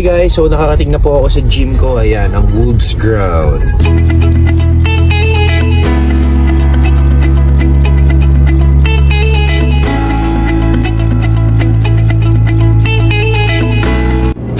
Hi guys, so nakakating na po ako sa gym ko. Ayan, ang Wolves Ground.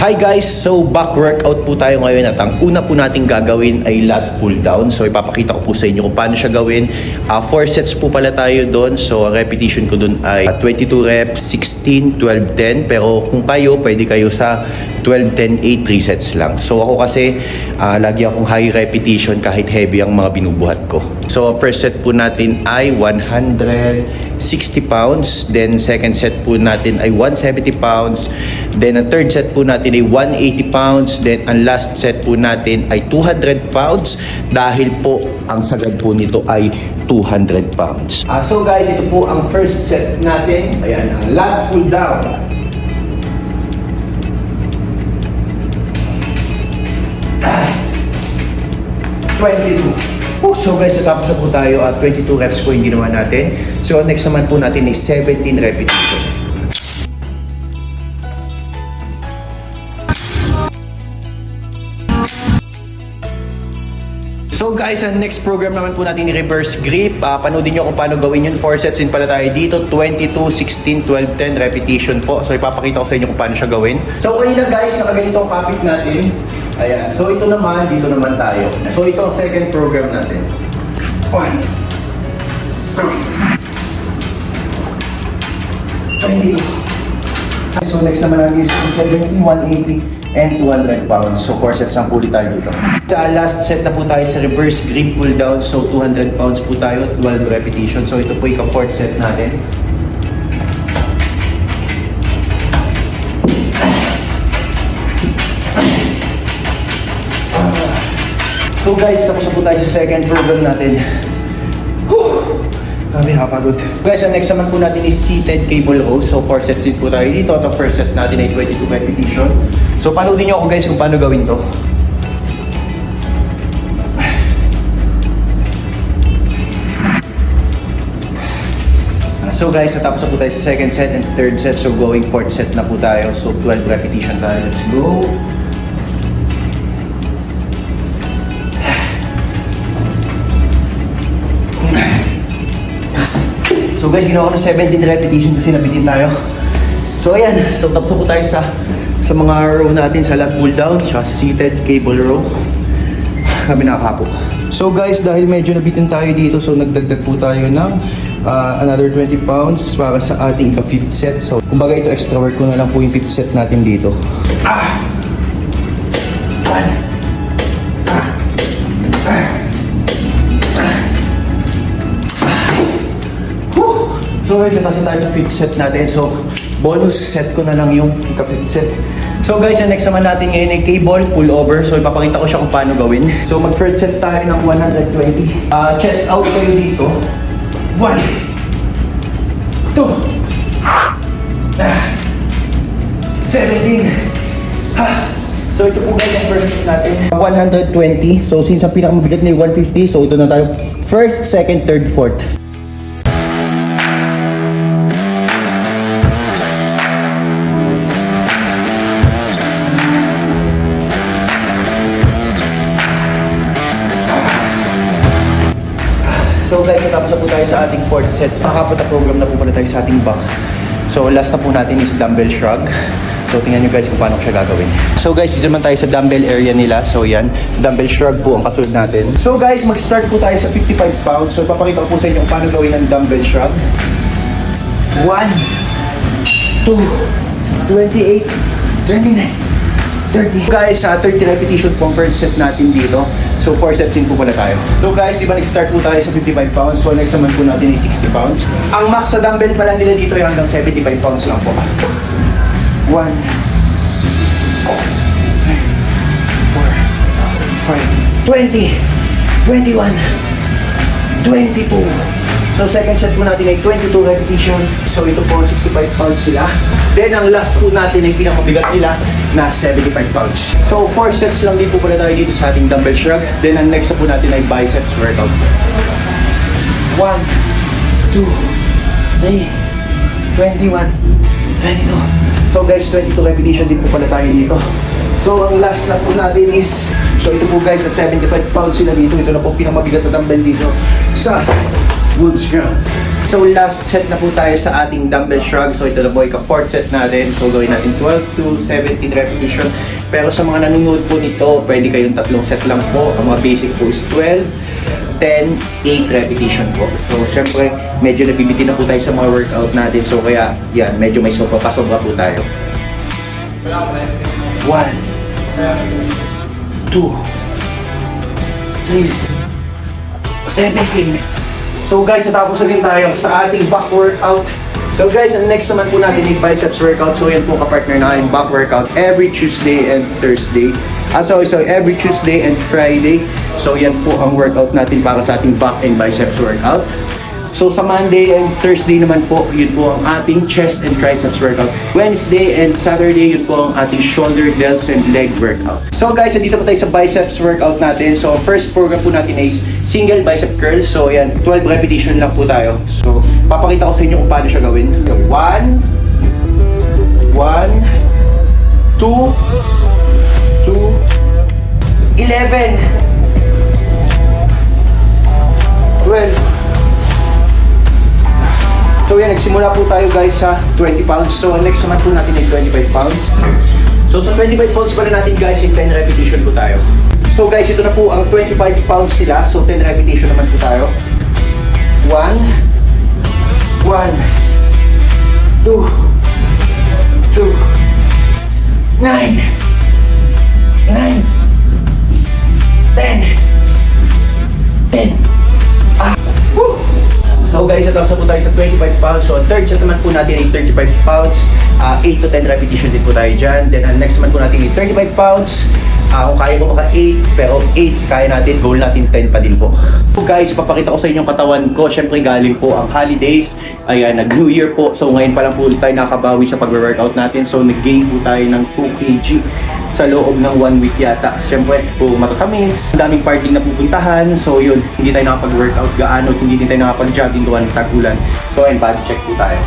Hi guys! So back workout po tayo ngayon at ang una po nating gagawin ay lat pull down. So ipapakita ko po sa inyo kung paano siya gawin. 4 sets po pala tayo doon. So ang repetition ko doon ay 22 reps, 16, 12, 10. Pero kung kayo, pwede kayo sa 12, 10, 8, 3 sets lang. So ako kasi, lagi akong high repetition kahit heavy ang mga binubuhat ko. So first set po natin ay 160 pounds. Then second set po natin ay 170 pounds. Then ang third set po natin ay 180 pounds. Then ang last set po natin ay 200 pounds. Dahil po ang sagad po nito ay 200 pounds. So guys, ito po ang first set natin. Ayan, ang lat pull down. Ah, 22. So guys, natapos na po tayo at 22 reps po yung ginawa natin. So next naman po natin ay 17 repetition. So guys, ang next program naman po natin ni reverse grip. Panoodin nyo kung paano gawin yun. 4 sets din pala tayo dito. 22, 16, 12, 10 repetition po. So ipapakita ko sa inyo kung paano siya gawin. So kanina guys, nakaganito ang kapit natin. Ayan. So ito naman, dito naman tayo. So ito ang second program natin. 1, 2, 22. So next naman natin is 70, 180. And 200 pounds. So 4 sets ang puli tayo dito. Sa last set na po tayo sa reverse grip pull down. So 200 pounds po tayo, 12 repetition. So ito po yung 4th set natin. So guys, tapos na po tayo sa second program natin. Kami nakapagod. Guys, ang next naman po natin is seated cable row. So 4 sets din po tayo dito. At ang first set natin ay 22 repetition. So panoodin nyo ako guys kung paano gawin to. So guys, natapos na po tayo sa second set and third set. So going 4th set na po tayo. So 12 repetition tayo. Let's go! So guys, ginawa ko na 17 repetition kasi nabitin tayo. So ayan, so tapos po tayo sa mga row natin sa lat pull down, sa seated cable row. Kami nakakapo. So guys, dahil medyo nabitin tayo dito, so nagdagdag po tayo ng another 20 pounds para sa ating ka-5th set. So kumbaga ito, extra work ko na lang po yung 5th set natin dito. 1. So guys, natapos tayo sa 5th set natin. So bonus set ko na lang yung ka-5th set. So guys, yung next naman natin ngayon ay cable pull over. So ipapakita ko siya kung paano gawin. So mag-third set tayo ng 120. Chest out kayo dito. 1, 2, 17. So ito po guys ang first set natin. 120. So since ang pinakamabigat na yung 150, so ito na tayo. First, second, third, fourth. So guys, natapos na po tayo sa ating 4th set. Nakakapunta program na po pala tayo sa ating box. So last na po natin is dumbbell shrug. So tingnan nyo guys kung paano ko siya gagawin. So guys, dito naman tayo sa dumbbell area nila. So yan, dumbbell shrug po ang kasunod natin. So guys, mag-start po tayo sa 55 pounds. So ipapakita ko po sa inyo kung paano gawin ang dumbbell shrug. 1, 2, 28, 29, 30. Guys, 30 repetition po ang first set natin dito. So 4 sets in po pala tayo. So guys, diba nag-start po tayo sa 55 pounds. So next naman po natin ay 60 pounds. Ang max sa dumbbell pala nila dito ay hanggang 75 pounds lang po. 1, 2, 3, 4, 5, 20, 21, 22. So second set po natin ay 22 repetition. So ito po 65 pounds sila. Then ang last po natin ay pinakabigat nila na 75 pounds. So 4 sets lang din po pala tayo dito sa ating dumbbell shrug. Then ang next po natin ay biceps workout. 1, 2, 3, 21, 22. So guys, 22 repetition din po pala tayo dito. So, ang last na po natin is, so ito po guys, at 75 pounds sila dito. Ito na po pinamabigat na dumbbell dito sa wood scrum. So, last set na po tayo sa ating dumbbell shrug. So, ito na po, ika-4th set natin. So, gawin natin 12 to 17 repetition. Pero sa mga nanonood po nito, pwede kayong 3 set lang po. Ang mga basic po is 12, 10, 8 repetition po. So, syempre, medyo nabibitin na po tayo sa mga workout natin. So, kaya, yan, medyo may pasobra po tayo. 1, 2, 3, 17. So guys, natapos na din tayo sa ating back workout. So guys, ang next naman po natin ay biceps workout. So yan po kapartner na yung back workout every Tuesday and Thursday. Sorry, every Tuesday and Friday. So yan po ang workout natin para sa ating back and biceps workout. So sa Monday and Thursday naman po, yun po ang ating chest and triceps workout. Wednesday and Saturday, yun po ang ating shoulder, delts, and leg workout. So guys, dito po tayo sa biceps workout natin. So first program po natin is single bicep curls. So yan, 12 repetition lang po tayo. So papakita ko sa inyo kung paano siya gawin. 1, 2, 2, 11, 12. So yan, nagsimula po tayo guys sa 20 pounds. So next naman po natin ay 25 pounds. So sa 25 pounds pa rin natin guys, yung 10 repetition po tayo. So guys, ito na po ang 25 pounds sila. So 10 repetition naman po tayo. 1, 2, 2, 9, 10. Woo! So guys, natapos na po tayo sa 25 pounds. So third set naman po natin ay 35 pounds. 8 to 10 repetition din po tayo dyan. Then next naman po natin ay 35 pounds. Kung kaya ko maka 8, pero 8 kaya natin, goal natin 10 pa din po. So guys, papakita ko sa inyo yung katawan ko. Siyempre galing po ang holidays. Ayan, nag-New Year po. So ngayon pa lang po tayo nakabawi sa pag-workout natin. So nag-gain po tayo ng 2 kg sa loob ng 1 week yata. Siyempre, po matatamis. Ang daming parting na pupuntahan. So yun, hindi tayo nakapag-workout gaano. Hindi din tayo nakapag-jogging gawa ng tag-ulan. So ayun, body check po tayo.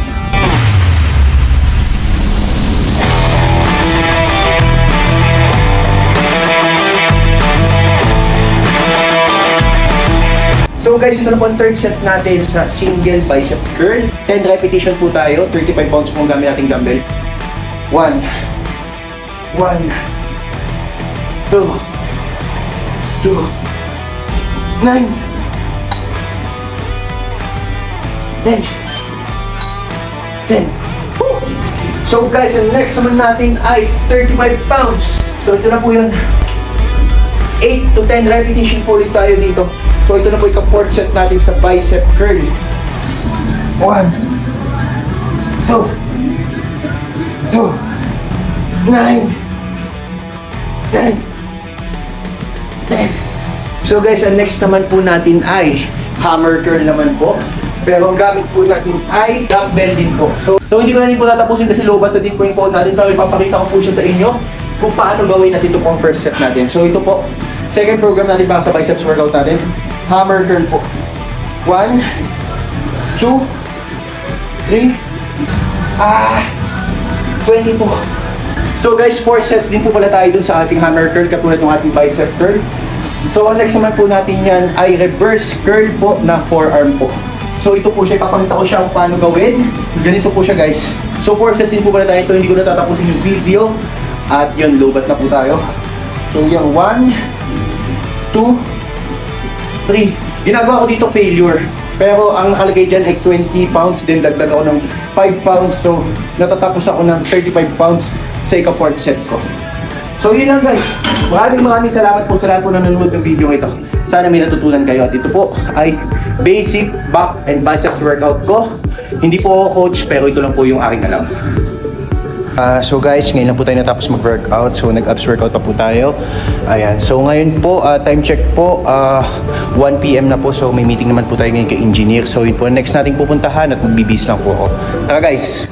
So guys, ito na po ang third set natin sa single bicep curl. 10 repetition po tayo. 35 pounds po ang gamit nating dumbbell. 1, 2, 9, 10. So guys, ang next naman natin ay 35 pounds. So ito na po yun. 8 to 10 repetition po ulit tayo dito. So ito na po yung 4th set natin sa bicep curl. 1, 2, 9, 10. So guys, ang next naman po natin ay hammer curl naman po. Pero ang gamit po natin ay dumbbell din po. So hindi ko na rin po tatapusin kasi lobat na din po yung code natin. Pero ipapakita ko po siya sa inyo kung paano gawin natin ito po ang first set natin. So ito po, second program natin para sa biceps workout natin. Hammer curl po. 1, 2, 3, 20 po. So guys, 4 sets din po pala tayo dun sa ating hammer curl katulad ng ating bicep curl. So ang next naman po natin yan ay reverse curl po na forearm po. So ito po siya, ipapakita ko siya kung paano gawin. Ganito po siya guys. So 4 sets din po pala tayo ito, hindi ko natatapusin yung video. At yun, lobat na po tayo. So yung 1, 2, 3. Ginagawa ko dito failure. Pero ang nakalagay dyan ay 20 pounds. Then dagdag ako ng 5 pounds. So natatapos ako ng 35 pounds sa ika-4th set ko. So yun lang guys. Maraming salamat po sa lahat po na nanonood ng video ito. Sana may natutunan kayo. At ito po ay basic back and biceps workout ko. Hindi po ako coach pero ito lang po yung aking alam. So guys, ngayon lang po tayo natapos mag-workout. So nag-abs workout pa po tayo. Ayan. So ngayon po, time check po, 1 PM na po. So may meeting naman po tayo ngayon kay engineer. So yun po, next nating pupuntahan at magbibis lang po ako. Tara guys!